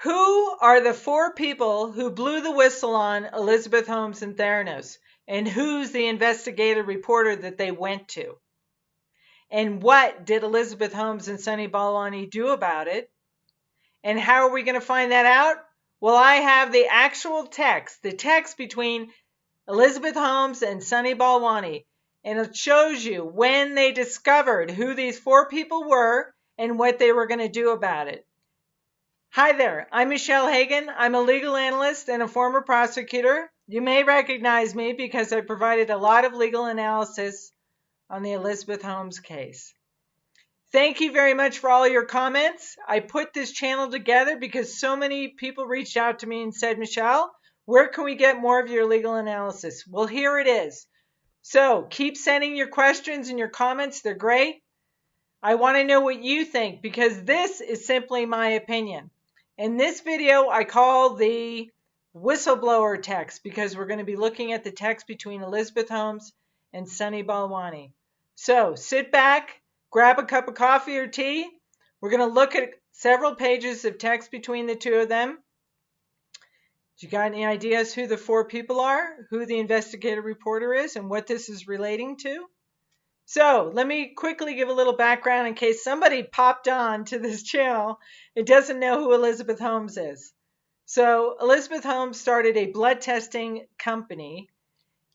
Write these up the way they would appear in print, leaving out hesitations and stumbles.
Who are the four people who blew the whistle on Elizabeth Holmes and Theranos? And who's the investigative reporter that they went to? And what did Elizabeth Holmes and Sunny Balwani do about it? And how are we going to find that out? Well, I have the actual text, the text between Elizabeth Holmes and Sunny Balwani. And it shows you when they discovered who these four people were and what they were going to do about it. Hi there, I'm Michelle Hagan. I'm a legal analyst and a former prosecutor. You may recognize me because I provided a lot of legal analysis on the Elizabeth Holmes case. Thank you very much for all your comments. I put this channel together because so many people reached out to me and said, Michelle, where can we get more of your legal analysis? Well, here it is. So keep sending your questions and your comments. They're great. I want to know what you think because this is simply my opinion. In this video, I call the whistleblower text because we're going to be looking at the text between Elizabeth Holmes and Sunny Balwani. So sit back. Grab a cup of coffee or tea. We're going to look at several pages of text between the two of them. Do you got any ideas who the four people are, who the investigative reporter is, and what this is relating to? So let me quickly give a little background in case somebody popped on to this channel and doesn't know who Elizabeth Holmes is. So Elizabeth Holmes started a blood testing company,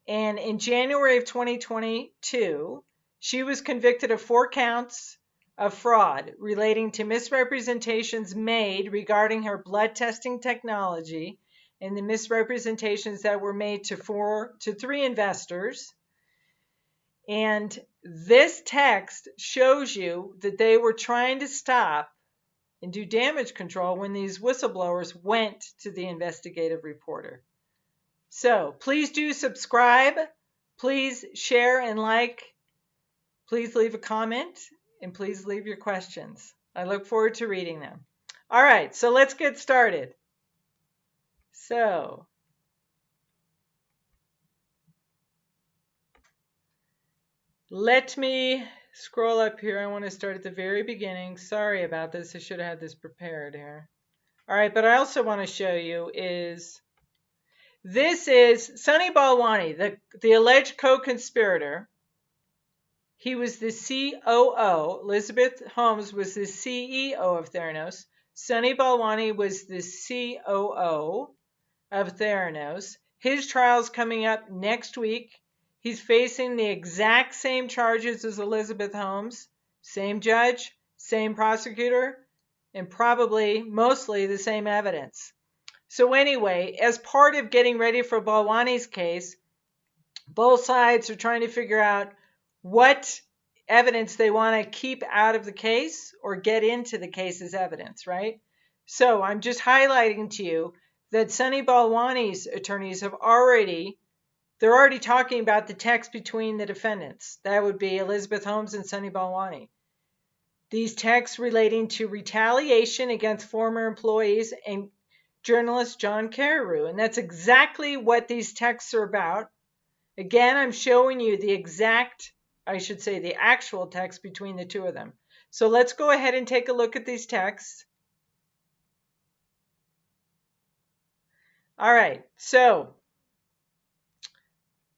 and in January of 2022, she was convicted of 4 counts of fraud relating to misrepresentations made regarding her blood testing technology and the misrepresentations that were made to 3 investors. And this text shows you that they were trying to stop and do damage control when these whistleblowers went to the investigative reporter. So please do subscribe. Please share and like. Please leave a comment and please leave your questions. I look forward to reading them. All right, so let's get started. So, let me scroll up here. I want to start at the very beginning. Sorry about this. I should have had this prepared here. All right, but I also want to show you is this is Sunny Balwani, the alleged co-conspirator. He was the COO. Elizabeth Holmes was the CEO of Theranos. Sunny Balwani was the COO of Theranos. His trial's coming up next week. He's facing the exact same charges as Elizabeth Holmes. Same judge, same prosecutor, and probably mostly the same evidence. So anyway, as part of getting ready for Balwani's case, both sides are trying to figure out what evidence they want to keep out of the case or get into the case as evidence, right? So I'm just highlighting to you that Sunny Balwani's attorneys they're already talking about the text between the defendants. That would be Elizabeth Holmes and Sunny Balwani. These texts relating to retaliation against former employees and journalist John Carreyrou. And that's exactly what these texts are about. Again, I'm showing you the actual text between the two of them. So let's go ahead and take a look at these texts. All right, so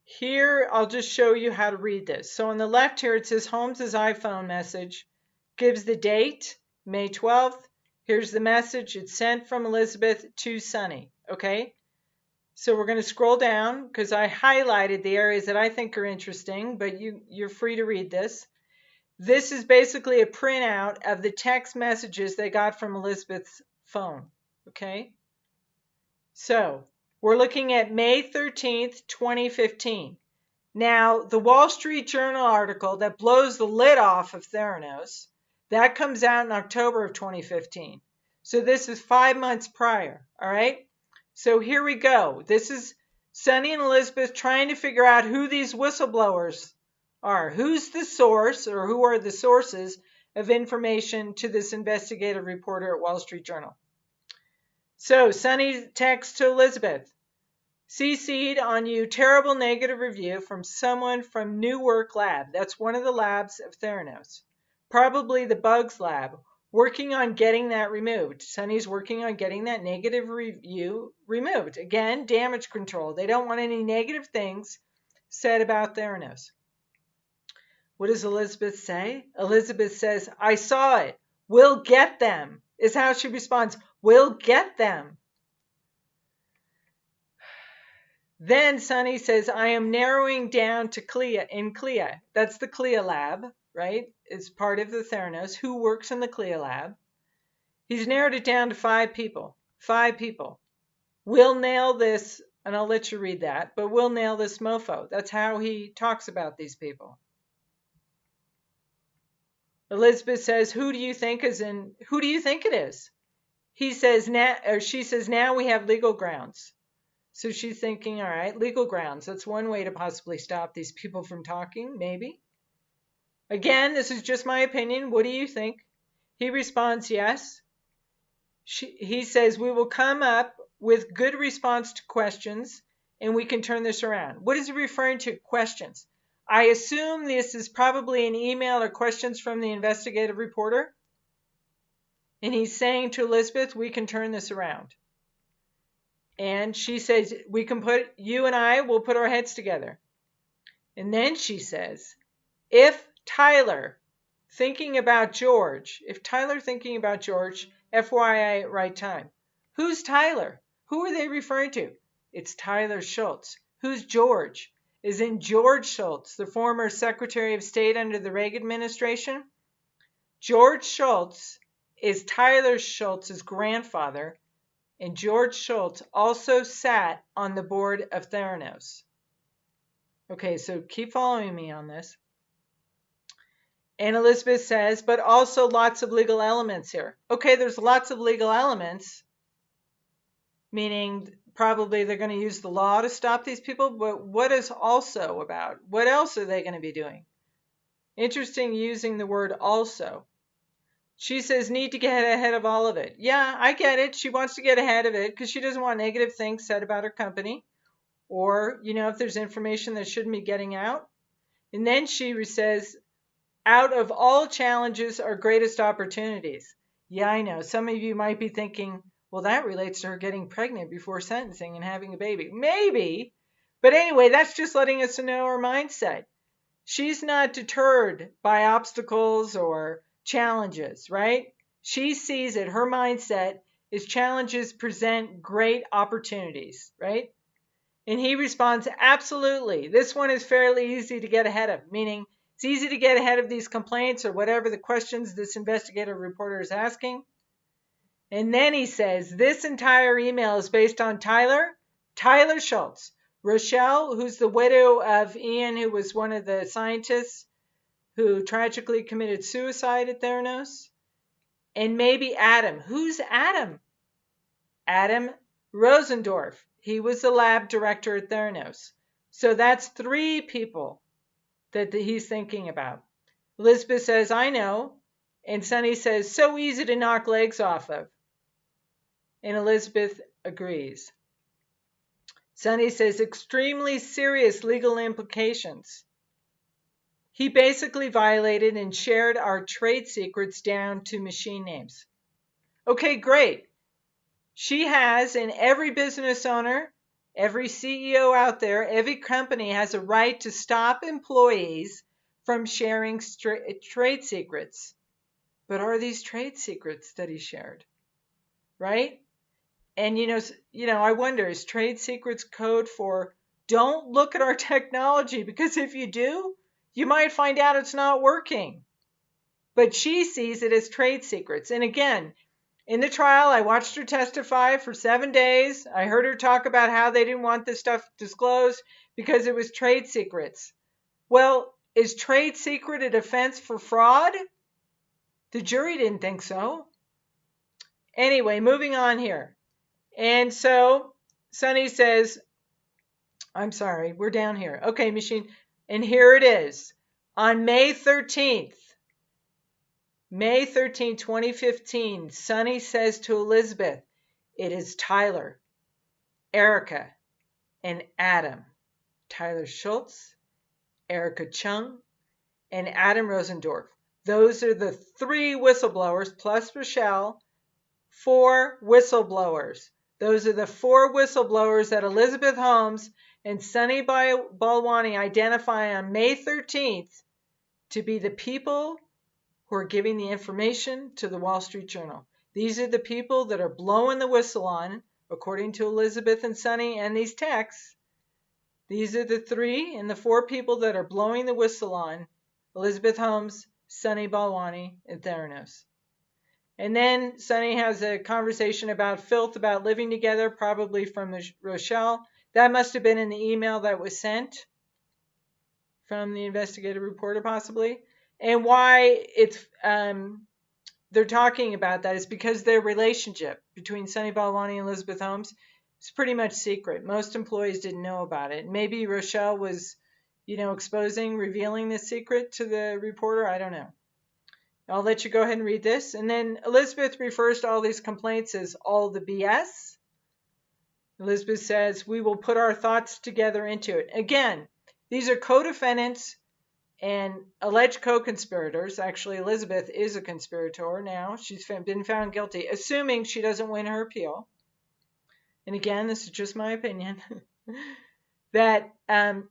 here I'll just show you how to read this. So on the left here it says Holmes's iPhone message gives the date, May 12th. Here's the message. It's sent from Elizabeth to Sunny, okay? So we're going to scroll down because I highlighted the areas that I think are interesting, but you're free to read this. This is basically a printout of the text messages they got from Elizabeth's phone, okay? So we're looking at May 13th, 2015. Now, the Wall Street Journal article that blows the lid off of Theranos, that comes out in October of 2015. So this is 5 months prior, all right? So here we go. This is Sunny and Elizabeth trying to figure out who these whistleblowers are. Who's the source or who are the sources of information to this investigative reporter at Wall Street Journal. So Sunny texts to Elizabeth. CC'd on you terrible negative review from someone from New Work Lab. That's one of the labs of Theranos. Probably the bugs lab working on getting that removed. Sunny's working on getting that negative review removed. Again, damage control. They don't want any negative things said about Theranos. What does Elizabeth say? Elizabeth says, I saw it. We'll get them, is how she responds. We'll get them. Then Sunny says, I am narrowing down to CLIA. That's the CLIA lab, right? It's part of the Theranos. Who works in the CLIA lab? He's narrowed it down to 5 people. 5 people. We'll nail this, and I'll let you read that, but we'll nail this mofo. That's how he talks about these people. Elizabeth says, who do you think it is? He says, she says, now we have legal grounds. So she's thinking, all right, legal grounds. That's one way to possibly stop these people from talking, maybe. Again, this is just my opinion. What do you think? He responds, yes. He says, we will come up with good response to questions, and we can turn this around. What is he referring to? Questions. I assume this is probably an email or questions from the investigative reporter. And he's saying to Elizabeth, we can turn this around. And she says, you and I will put our heads together. And then she says, if Tyler thinking about George, FYI at right time. Who's Tyler? Who are they referring to? It's Tyler Shultz. Who's George? Is in George Schultz, the former Secretary of State under the Reagan administration? George Schultz is Tyler Shultz's grandfather, and George Schultz also sat on the board of Theranos. Okay, so keep following me on this. And Elizabeth says, but also lots of legal elements here. Okay, there's lots of legal elements, meaning probably they're going to use the law to stop these people, but what is also about? What else are they going to be doing? Interesting using the word also. She says, need to get ahead of all of it. Yeah, I get it. She wants to get ahead of it because she doesn't want negative things said about her company or, if there's information that shouldn't be getting out. And then she says, out of all challenges are greatest opportunities. Yeah, I know. Some of you might be thinking, well, that relates to her getting pregnant before sentencing and having a baby. Maybe. But anyway, that's just letting us know her mindset. She's not deterred by obstacles or challenges, right? She sees it. Her mindset is challenges present great opportunities, right? And he responds, absolutely. This one is fairly easy to get ahead of, meaning it's easy to get ahead of these complaints or whatever the questions this investigative reporter is asking. And then he says, this entire email is based on Tyler Shultz, Rochelle, who's the widow of Ian, who was one of the scientists who tragically committed suicide at Theranos, and maybe Adam. Who's Adam? Adam Rosendorf. He was the lab director at Theranos. So that's 3 people that he's thinking about. Elizabeth says, I know. And Sunny says, so easy to knock legs off of. And Elizabeth agrees. Sunny says, extremely serious legal implications. He basically violated and shared our trade secrets down to machine names. Okay, great. She has, and every business owner, every CEO out there, every company has a right to stop employees from sharing trade secrets. But are these trade secrets that he shared? Right? And I wonder, is trade secrets code for don't look at our technology, because if you do, you might find out it's not working. But she sees it as trade secrets. And again, in the trial, I watched her testify for 7 days. I heard her talk about how they didn't want this stuff disclosed because it was trade secrets. Well, is trade secret a defense for fraud? The jury didn't think so. Anyway, moving on here. And so Sunny says, I'm sorry, we're down here. Okay, machine. And here it is. On May 13th, 2015, Sunny says to Elizabeth, it is Tyler, Erika, and Adam. Tyler Shultz, Erika Cheung, and Adam Rosendorf. Those are the 3 whistleblowers plus Rochelle, 4 whistleblowers. Those are the 4 whistleblowers that Elizabeth Holmes and Sunny Balwani identify on May 13th to be the people who are giving the information to the Wall Street Journal. These are the people that are blowing the whistle on, according to Elizabeth and Sunny and these texts. These are the 3 and the 4 people that are blowing the whistle on Elizabeth Holmes, Sunny Balwani, and Theranos. And then Sunny has a conversation about filth, about living together, probably from Rochelle. That must have been in the email that was sent from the investigative reporter, possibly. And why it's they're talking about that is because their relationship between Sunny Balwani and Elizabeth Holmes is pretty much secret. Most employees didn't know about it. Maybe Rochelle was, revealing this secret to the reporter. I don't know. I'll let you go ahead and read this. And then Elizabeth refers to all these complaints as all the BS. Elizabeth says, we will put our thoughts together into it. Again, these are co-defendants and alleged co-conspirators. Actually, Elizabeth is a conspirator now. She's been found guilty, assuming she doesn't win her appeal. And again, this is just my opinion. That,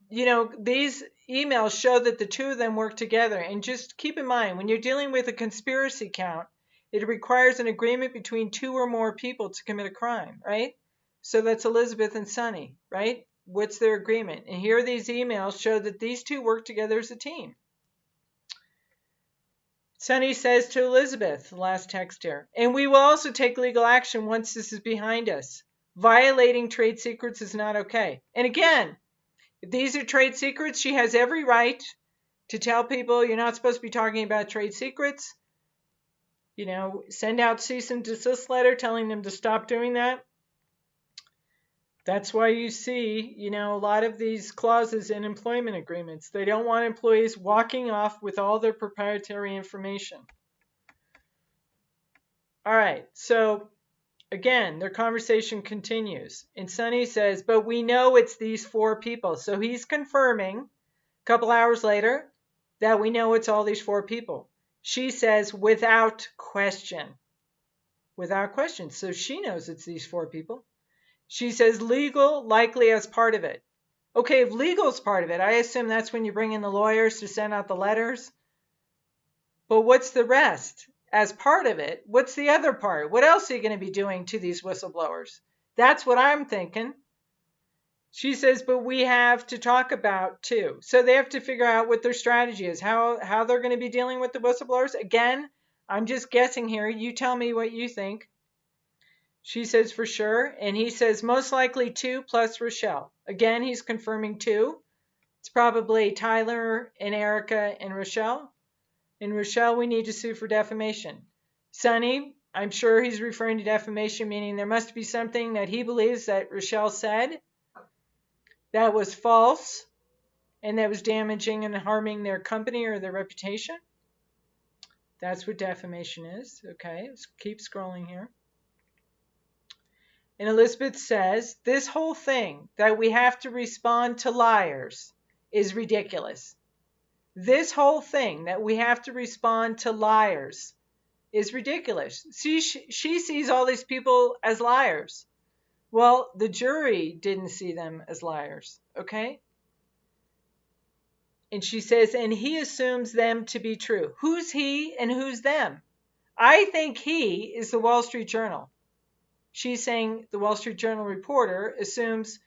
these emails show that the 2 of them work together. And just keep in mind, when you're dealing with a conspiracy count, it requires an agreement between 2 or more people to commit a crime, right? So that's Elizabeth and Sunny, right? What's their agreement? And here these emails show that these 2 work together as a team. Sunny says to Elizabeth, the last text here, and we will also take legal action once this is behind us. Violating trade secrets is not okay. And again, if these are trade secrets, she has every right to tell people you're not supposed to be talking about trade secrets. Send out cease and desist letter telling them to stop doing that. That's why you see, a lot of these clauses in employment agreements. They don't want employees walking off with all their proprietary information. All right, so again, their conversation continues. And Sunny says, but we know it's these 4 people. So he's confirming a couple hours later that we know it's all these 4 people. She says, without question. Without question. So she knows it's these 4 people. She says legal likely as part of it. Okay, if legal's part of it, I assume that's when you bring in the lawyers to send out the letters. But what's the rest? As part of it, what's the other part? What else are you going to be doing to these whistleblowers? That's what I'm thinking. She says, but we have to talk about too. So they have to figure out what their strategy is, how they're going to be dealing with the whistleblowers. Again, I'm just guessing here. You tell me what you think. She says for sure. And he says most likely 2 plus Rochelle. Again, he's confirming 2. It's probably Tyler and Erika and Rochelle. And Rochelle, we need to sue for defamation. Sunny, I'm sure he's referring to defamation, meaning there must be something that he believes that Rochelle said that was false and that was damaging and harming their company or their reputation. That's what defamation is. Okay, let's keep scrolling here. And Elizabeth says, this whole thing that we have to respond to liars is ridiculous. This whole thing that we have to respond to liars is ridiculous. She sees all these people as liars. Well, the jury didn't see them as liars, okay? And she says, and he assumes them to be true. Who's he and who's them? I think he is the Wall Street Journal. She's saying the Wall Street Journal reporter assumes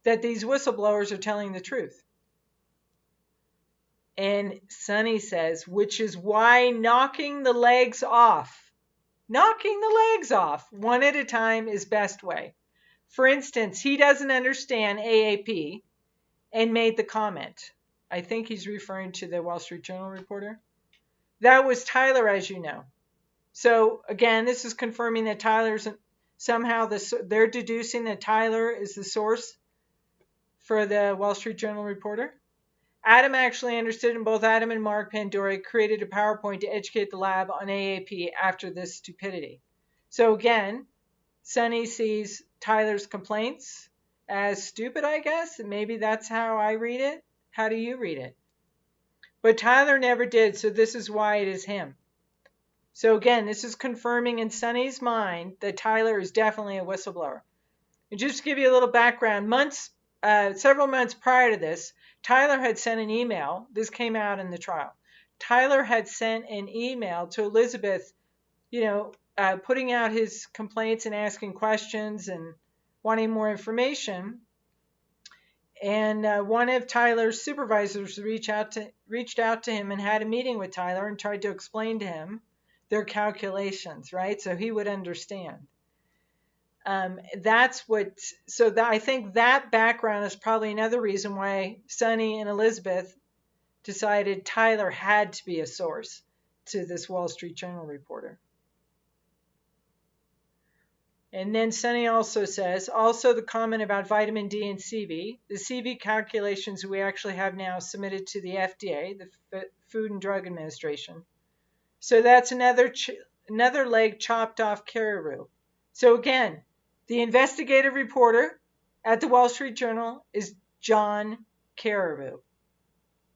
that these whistleblowers are telling the truth. And Sunny says, which is why knocking the legs off one at a time is best way. For instance, he doesn't understand AAP and made the comment. I think he's referring to the Wall Street Journal reporter. That was Tyler, as you know. So again, this is confirming that Tyler's somehow they're deducing that Tyler is the source for the Wall Street Journal reporter. Adam actually understood, and both Adam and Mark Pandora created a PowerPoint to educate the lab on AAP after this stupidity. So again, Sunny sees Tyler's complaints as stupid, I guess. Maybe that's how I read it. How do you read it? But Tyler never did, so this is why it is him. So again, this is confirming in Sunny's mind that Tyler is definitely a whistleblower. And just to give you a little background, several months prior to this, Tyler had sent an email. This came out in the trial. Tyler had sent an email to Elizabeth, putting out his complaints and asking questions and wanting more information. And one of Tyler's supervisors reached out to him and had a meeting with Tyler and tried to explain to him their calculations, right? So he would understand. I think that background is probably another reason why Sunny and Elizabeth decided Tyler had to be a source to this Wall Street Journal reporter. And then Sunny also says, the comment about vitamin D and CV. The CV calculations we actually have now submitted to the FDA, the Food and Drug Administration. So that's another leg chopped off Carreyrou. So again, the investigative reporter at the Wall Street Journal is John Carreyrou.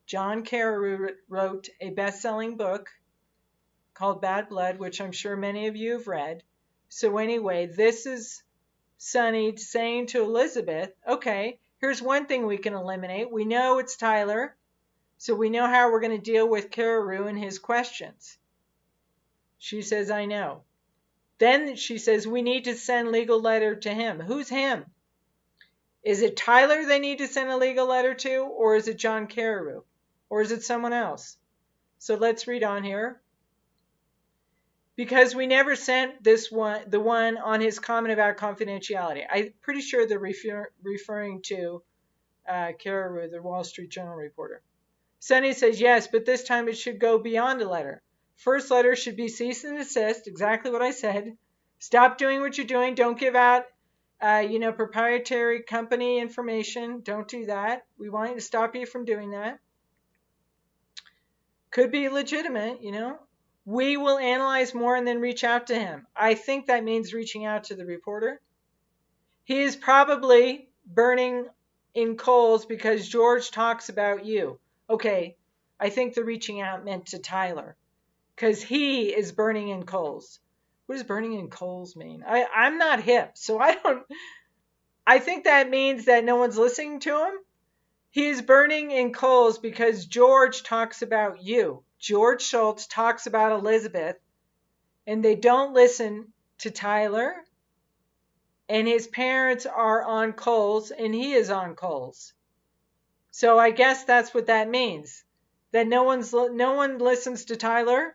John Carreyrou wrote a best-selling book called Bad Blood, which I'm sure many of you have read. So anyway, this is Sunny saying to Elizabeth, okay, here's one thing we can eliminate. We know it's Tyler, so we know how we're going to deal with Carreyrou and his questions. She says, I know. Then she says, we need to send legal letter to him. Who's him? Is it Tyler they need to send a legal letter to, or is it John Carreyrou? Or is it someone else? So let's read on here. Because we never sent the one on his comment about confidentiality. I'm pretty sure they're referring to Carreyrou, the Wall Street Journal reporter. Sunny says, yes, but this time it should go beyond a letter. First letter should be cease and desist, exactly what I said. Stop doing what you're doing. Don't give out, proprietary company information. Don't do that. We want to stop you from doing that. Could be legitimate, We will analyze more and then reach out to him. I think that means reaching out to the reporter. He is probably burning in coals because George talks about you. Okay, I think the reaching out meant to Tyler because he is burning in coals. What does burning in coals mean? I'm not hip, so I think that means that no one's listening to him. He is burning in coals because George talks about you. George Schultz talks about Elizabeth, and they don't listen to Tyler, and his parents are on coals, and he is on coals. So I guess that's what that means, that no one listens to Tyler's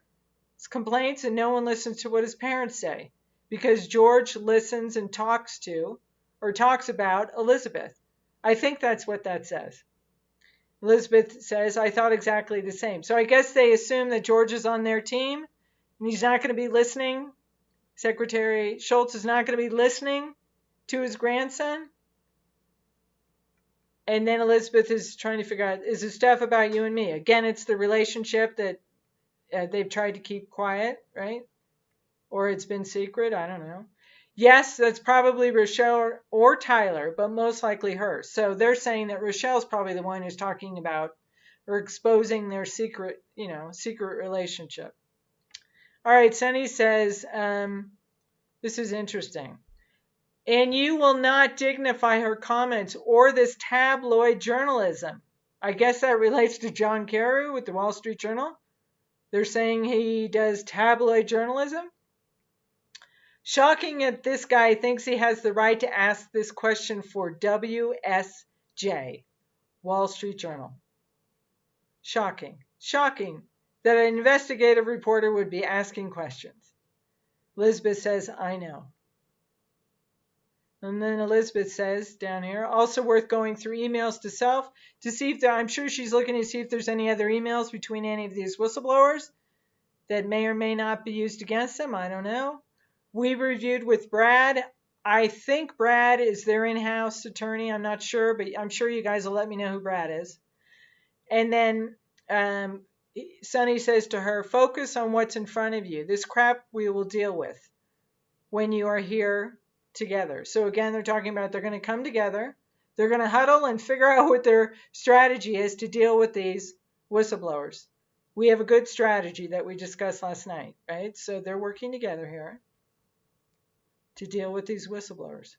complaints, and no one listens to what his parents say, because George listens and talks about Elizabeth. I think that's what that says. Elizabeth says, I thought exactly the same. So I guess they assume that George is on their team and he's not going to be listening. Secretary Schultz is not going to be listening to his grandson. And then Elizabeth is trying to figure out, is this stuff about you and me? Again, it's the relationship that they've tried to keep quiet, right? Or it's been secret. I don't know. Yes, that's probably Rochelle or Tyler, but most likely her. So they're saying that Rochelle's probably the one who's talking about or exposing their secret relationship. All right, Sunny says, this is interesting. And you will not dignify her comments or this tabloid journalism. I guess that relates to John Carreyrou with the Wall Street Journal. They're saying he does tabloid journalism. Shocking that this guy thinks he has the right to ask this question for WSJ, Wall Street Journal. Shocking. Shocking that an investigative reporter would be asking questions. Elizabeth says, I know. And then Elizabeth says down here, also worth going through emails to self to see if I'm sure she's looking to see if there's any other emails between any of these whistleblowers that may or may not be used against them. I don't know. We reviewed with Brad. I think Brad is their in-house attorney. I'm not sure, but I'm sure you guys will let me know who Brad is. And then Sunny says to her, focus on what's in front of you. This crap we will deal with when you are here together. So again, they're talking about they're going to come together. They're going to huddle and figure out what their strategy is to deal with these whistleblowers. We have a good strategy that we discussed last night, right? So they're working together here to deal with these whistleblowers.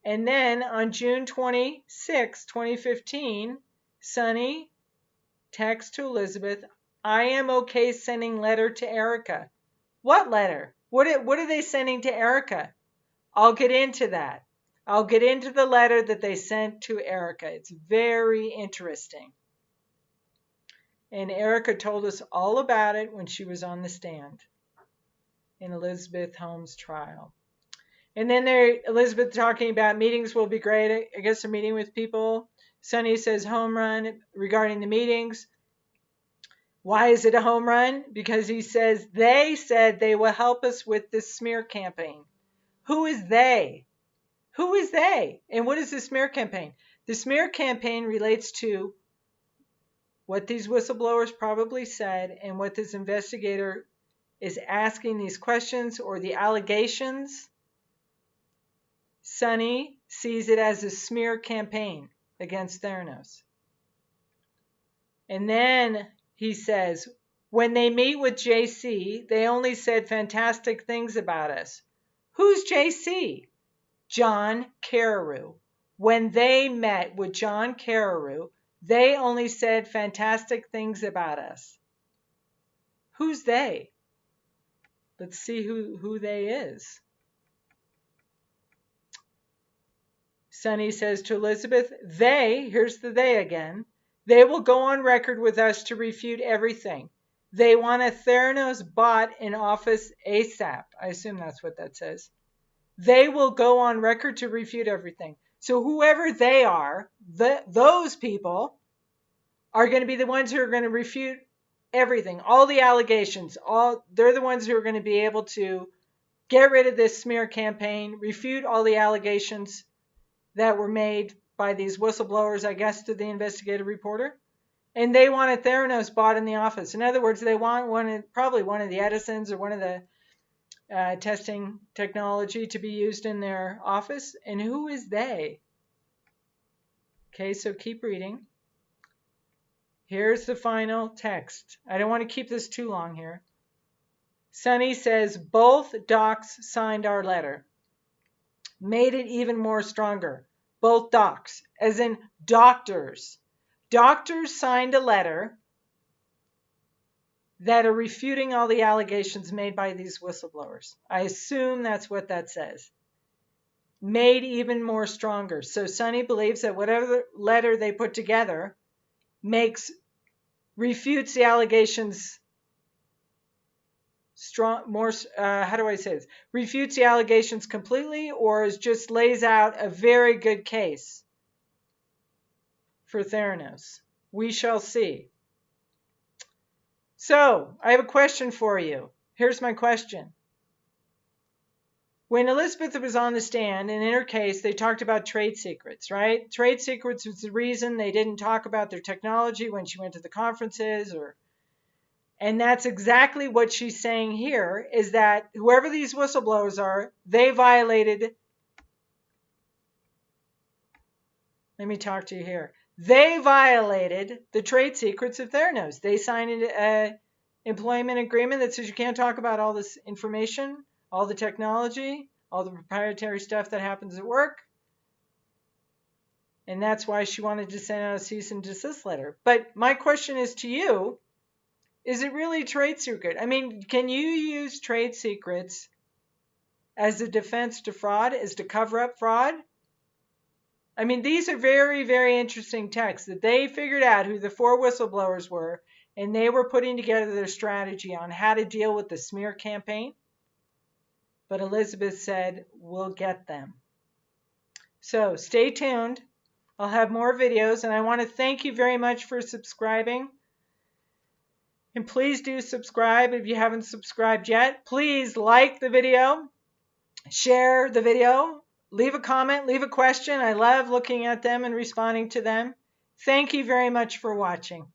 And then on June 26, 2015, Sunny texts to Elizabeth, I am okay sending letter to Erika. What letter? What are they sending to Erika? I'll get into that. I'll get into the letter that they sent to Erika. It's very interesting. And Erika told us all about it when she was on the stand in Elizabeth Holmes' trial. And then Elizabeth talking about meetings will be great. I guess they're meeting with people. Sunny says home run regarding the meetings. Why is it a home run? Because he says they said they will help us with this smear campaign. Who is they? Who is they? And what is the smear campaign? The smear campaign relates to what these whistleblowers probably said and what this investigator is asking these questions or the allegations. Sunny sees it as a smear campaign against Theranos. And then he says, when they meet with JC, they only said fantastic things about us. Who's JC? John Carreyrou. When they met with John Carreyrou, they only said fantastic things about us. Who's they? Let's see who they is. Sunny says to Elizabeth, here's the they again, they will go on record with us to refute everything. They want a Theranos bot in office ASAP. I assume that's what that says. They will go on record to refute everything. So whoever they are, those people are going to be the ones who are going to refute everything, all the allegations. They're the ones who are going to be able to get rid of this smear campaign, refute all the allegations that were made by these whistleblowers, I guess, to the investigative reporter. And they want a Theranos bot in the office. In other words, they want probably one of the Edisons or one of the testing technology to be used in their office. And who is they? Okay, so keep reading. Here's the final text. I don't want to keep this too long here. Sunny says, both docs signed our letter. Made it even more stronger. Both docs, as in doctors. Doctors signed a letter that are refuting all the allegations made by these whistleblowers. I assume that's what that says. Made even more stronger. So Sunny believes that whatever letter they put together refutes the allegations refutes the allegations completely, or just lays out a very good case for Theranos. We shall see. So, I have a question for you. Here's my question. When Elizabeth was on the stand, and in her case, they talked about trade secrets, right? Trade secrets was the reason they didn't talk about their technology when she went to the conferences, and that's exactly what she's saying here, is that whoever these whistleblowers are, they violated, let me talk to you here, they violated the trade secrets of Theranos. They signed an employment agreement that says you can't talk about all this information, all the technology, all the proprietary stuff that happens at work. And that's why she wanted to send out a cease and desist letter. But my question is to you, is it really a trade secret? I mean, can you use trade secrets as a defense to fraud, as to cover up fraud? I mean, these are very, very interesting texts that they figured out who the 4 whistleblowers were, and they were putting together their strategy on how to deal with the smear campaign. But Elizabeth said, we'll get them. So stay tuned. I'll have more videos, and I want to thank you very much for subscribing. And please do subscribe if you haven't subscribed yet. Please like the video, share the video, leave a comment, leave a question. I love looking at them and responding to them. Thank you very much for watching.